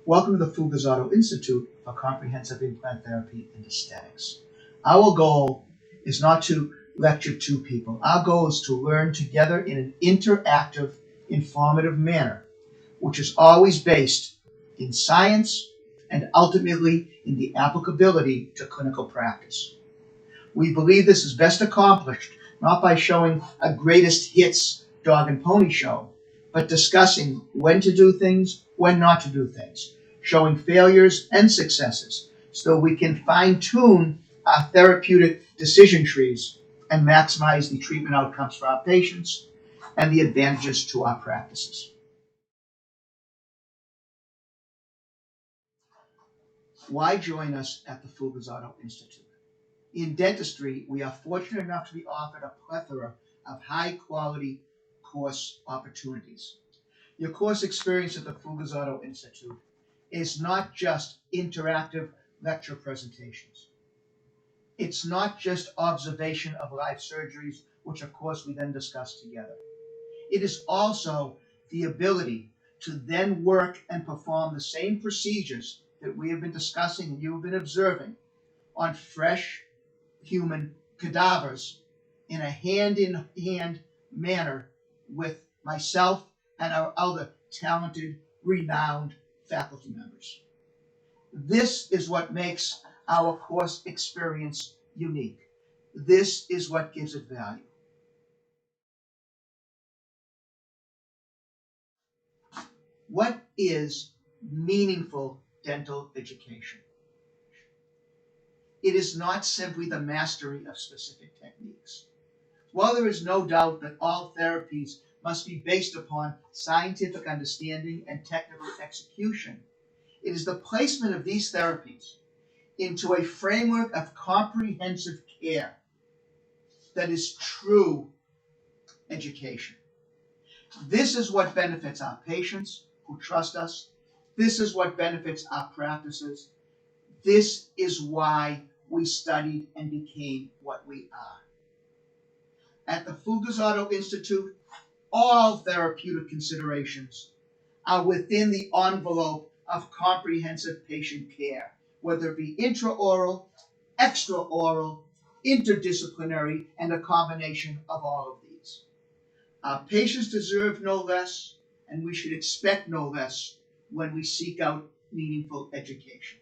Welcome to the Fugazzotto Institute for Comprehensive Implant Therapy and Aesthetics. Our goal is not to lecture to people. Our goal is to learn together in an interactive, informative manner, which is always based in science and ultimately in the applicability to clinical practice. We believe this is best accomplished not by showing a greatest hits dog and pony show, but discussing when to do things, when not to do things, showing failures and successes so we can fine-tune our therapeutic decision trees and maximize the treatment outcomes for our patients and the advantages to our practices. Why join us at the Fugazzotto Institute? In dentistry, we are fortunate enough to be offered a plethora of high-quality course opportunities. Your course experience at the Fugazzotto Institute is not just interactive lecture presentations. It's not just observation of live surgeries, which of course we then discuss together. It is also the ability to then work and perform the same procedures that we have been discussing and you have been observing on fresh human cadavers in a hand-in-hand manner with myself and our other talented, renowned faculty members. This is what makes our course experience unique. This is what gives it value. What is meaningful dental education? It is not simply the mastery of specific techniques. While there is no doubt that all therapies must be based upon scientific understanding and technical execution, it is the placement of these therapies into a framework of comprehensive care that is true education. This is what benefits our patients who trust us. This is what benefits our practices. This is why we studied and became what we are. At the Fugazzotto Institute, all therapeutic considerations are within the envelope of comprehensive patient care, whether it be intraoral, extraoral, interdisciplinary, and a combination of all of these. Our patients deserve no less, and we should expect no less when we seek out meaningful education.